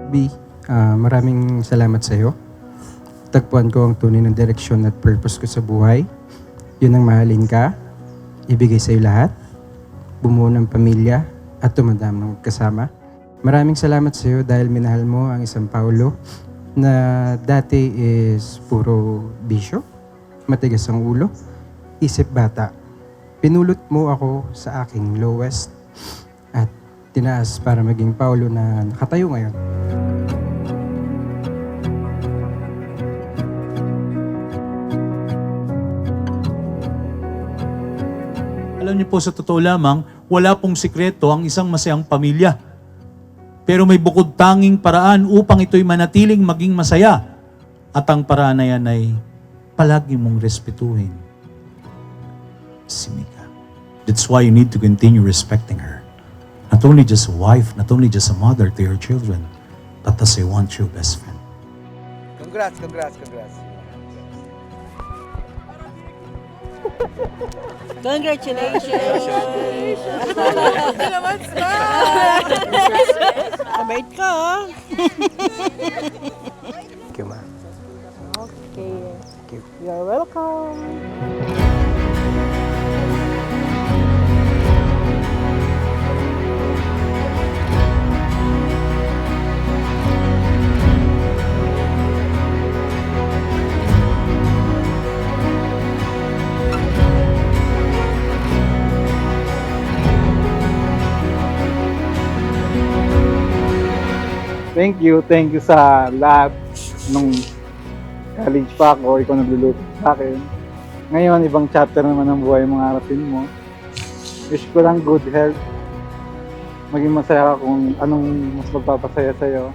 B, maraming salamat sa iyo. Tagpuan ko ang tunay ng direksyon at purpose ko sa buhay. Yun ang mahalin ka, ibigay sa iyo lahat, bumuo ng pamilya at tumadam ng kasama. Maraming salamat sa iyo dahil minahal mo ang isang Paulo na dati is puro bisyo, matigas ang ulo, isip bata. Pinulot mo ako sa aking lowest at tinaas para maging Paulo na nakatayo ngayon. Alam niyo po, sa totoo lamang, wala pong sikreto ang isang masayang pamilya. Pero may bukod tanging paraan upang ito'y manatiling maging masaya. At ang paraan na yan ay palagi mong respetuhin si Mika. That's why you need to continue respecting her. Not only just a wife, not only just a mother to your children, but as a one true best friend. Congrats. Congratulations! Salamat ka! Kabait ka, oh. Thank you, ma. Okay. Thank you. You're welcome. Thank you sa lahat nung college pa ako, ikaw nagluluto sa akin. Ngayon, ibang chapter naman ng buhay mong harapin mo. Wish ko lang good health. Maging masaya ka kung anong mas magpapasaya sa'yo.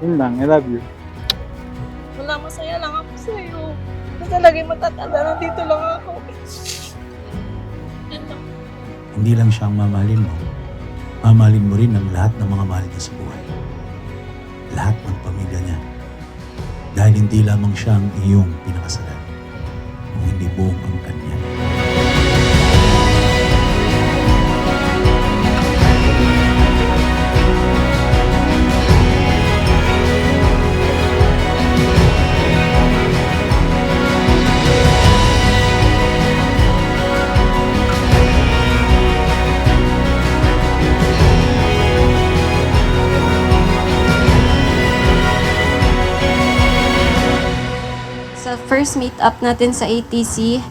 Yun lang, I love you. Wala, masaya lang ako sa'yo. Basta lagi matatanda, nandito lang ako. Hindi lang siya ang mamahalin mo. Mamahalin mo rin ang lahat ng mga mahal niya sa buhay. Lahat ng pamilya niya. Dahil hindi lamang siya ang iyong pinakasalan, kung hindi buong ang kanya. Sa first meet-up natin sa ATC,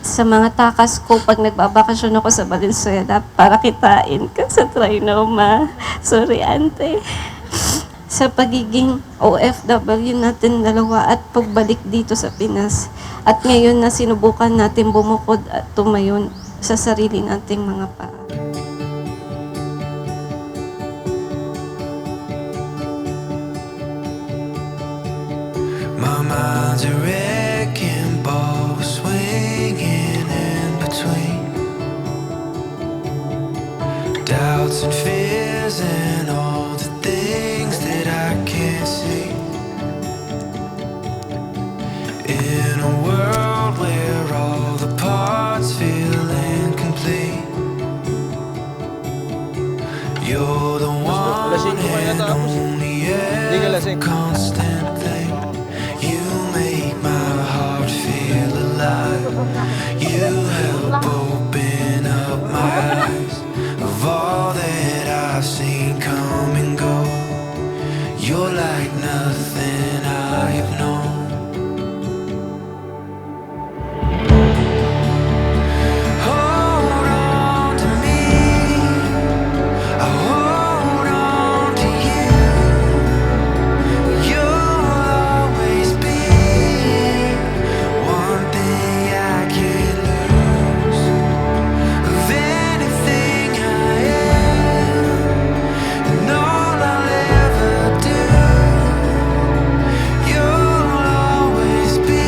sa mga takas ko pag nagbabakasyon ako sa Valenzuela para kitain ka sa Trinoma. Sorry, ante. Sa pagiging OFW natin dalawa at pagbalik dito sa Pinas. At ngayon na sinubukan natin bumukod at tumayon sa sarili nating mga paa. My mind's a wrecking ball, swinging in between doubts and fears and all the things that I can't see. In a world where all the parts feel incomplete, you're the one and only ever constant thing. You make my heart feel alive. You help open up my eyes of all that I've seen come and go. You're like nothing I've known. Hold on to me, I hold on to you. You'll always be one thing I can't lose. Of anything I am and all I'll ever do, you'll always be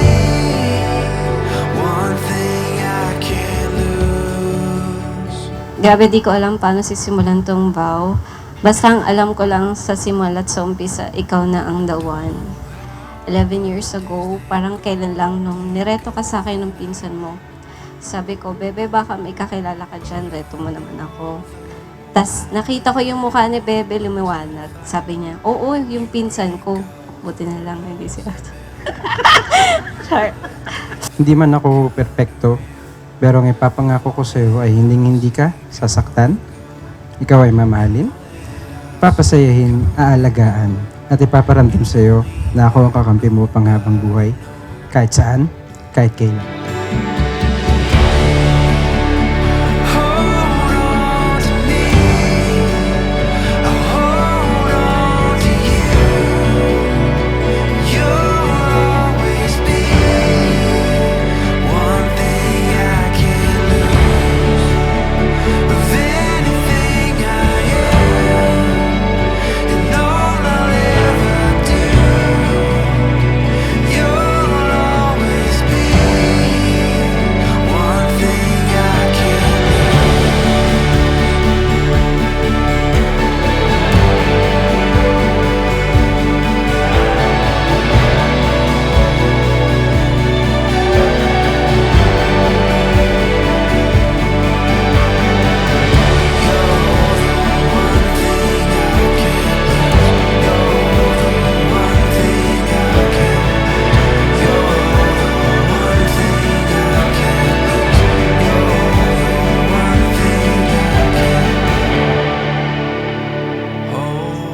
one thing I can't lose. Grabe, di ko alam paano sisimulan tong vow. Basta ang alam ko lang sa simula at sa umpisa, ikaw na ang the one. 11 years ago, parang kailan lang nung nireto ka sa akin ng pinsan mo. Sabi ko, bebe, baka may kakilala ka dyan, reto mo naman ako. Tas nakita ko yung mukha ni Bebe lumiwanag. Sabi niya, oo, yung pinsan ko. Buti na lang, hindi siya. Char. Hindi man ako perpekto, pero ang ipapangako ko sa iyo ay hindi ka sasaktan. Ikaw ay mamahalin, papasayahin, aalagaan, at ipaparamdam sa iyo na ako ang kakampi mo panghabang buhay, kahit saan, kahit kailan.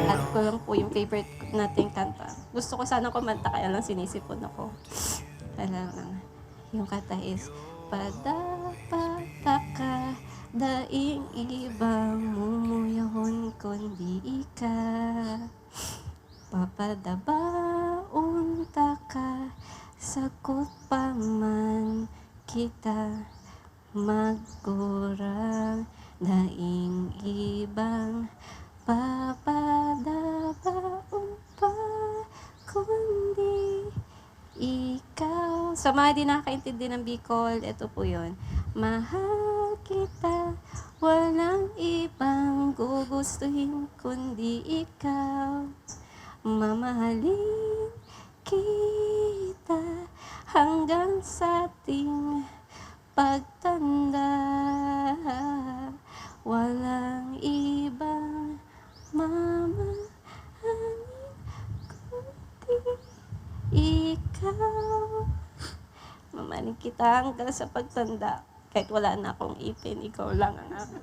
At ko lang po yung favorite nating kanta. Gusto ko sana kumanta, kaya lang sinisipon ako. Kaya lang, yung kanta is, Padapataka, daing ibang mumuyahon kundi ika. Papadabaon taka, sakot pa man kita. Magkurang, daing ibang papadabaon pa kundi ikaw. Sa mga di nakakaintindi ng Bicol, ito po yun. Mahal kita, walang ibang gugustuhin kundi ikaw. Mamahalin kita hanggang sa ating pagtanda. Walang ibang mamahalin kundi ikaw. Mamahalin kita hanggang sa pagtanda. Kahit wala na akong ipin, ikaw lang ang akin.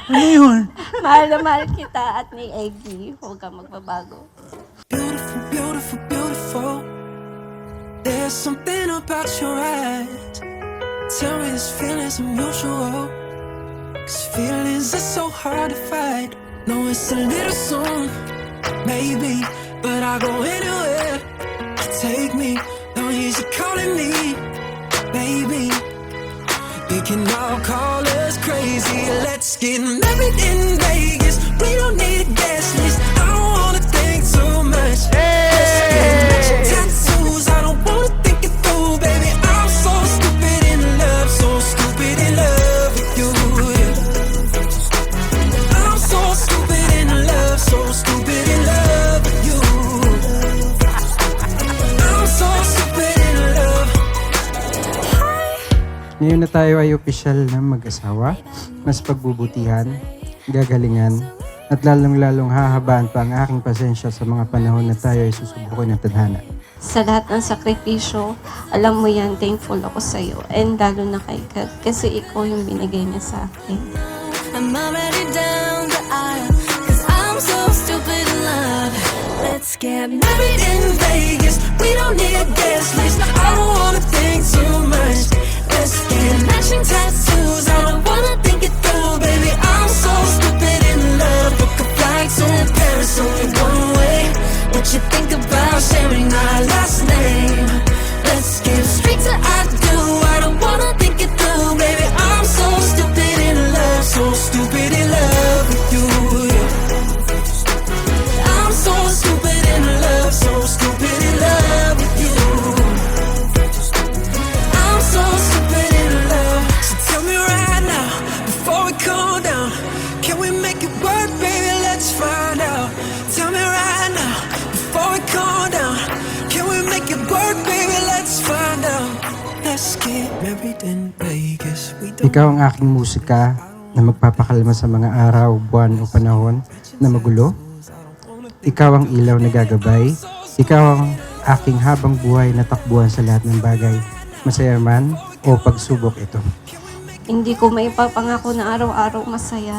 Ano yun? Mahal na mahal kita at ni Eggy. Huwag kang magbabago. Beautiful, beautiful, beautiful. There's something about your eyes. Tell me this feeling's unusual. 'Cause feelings are so hard to fight. No, it's a little song, maybe, but I go anywhere. Take me, don't use you calling me, baby. We can all call us crazy. Let's get married in Vegas. We don't need a guest list. I don't wanna think too much. Let's get matching tattoos. I don't wanna think it through, baby. I'm so stupid in love, so stupid in love with you. I'm so stupid in love, so stupid in love with you. I'm so stupid in love. Ngayon na tayo ay opisyal na mag-asawa, mas pagbubutihan, gagalingan, at lalong-lalong hahabaan pa ang aking pasensya sa mga panahon na tayo ay susubukin ng tadhana. Sa lahat ng sakripisyo, alam mo yan, thankful ako sa'yo. And lalo na kay God, kasi ikaw yung binigay niya sa akin. I'm already down the aisle, 'cause I'm so stupid in love. Let's get married in Vegas. We don't need a guest list. I don't wanna think too much. Let's get matching tattoos. I don't wanna think it through, baby. I'm so stupid in love. Book a flight to Paris, only one way. What you think about sharing our last name? Let's get straight to I do. I don't wanna think it through, baby. I'm so stupid in love, so stupid in love with you. I'm so stupid in love, so stupid in love with you. I'm so Ikaw ang aking musika na magpapakalma sa mga araw, buwan o panahon na magulo. Ikaw ang ilaw na gagabay. Ikaw ang aking habang buhay na takbuhan sa lahat ng bagay, masaya man o pagsubok ito. Hindi ko maipapangako na araw-araw masaya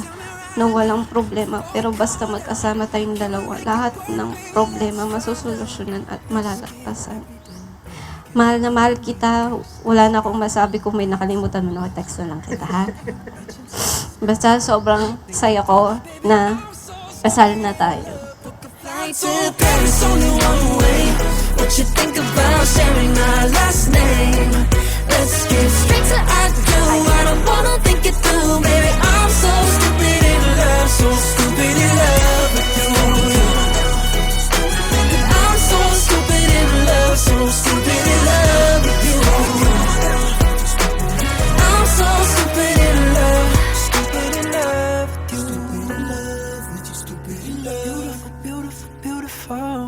na walang problema. Pero basta magkasama tayong dalawa, lahat ng problema masusolusyonan at malalagpasan. Mahal na mahal kita. Wala na akong masabi. Kung may nakalimutan mo na, text na lang kita, ha? Basta sobrang saya ko na kasal na tayo. Flight to Paris, only one way. What you think about sharing our last name? Let's get straight to I do. I don't wanna think it through, baby. I'm so stupid in love, so stupid in love with you. I'm so stupid in love, so stupid in love with you. I'm so stupid in love, stupid in love with you. Stupid in love with you, stupid in love. Beautiful, beautiful, beautiful.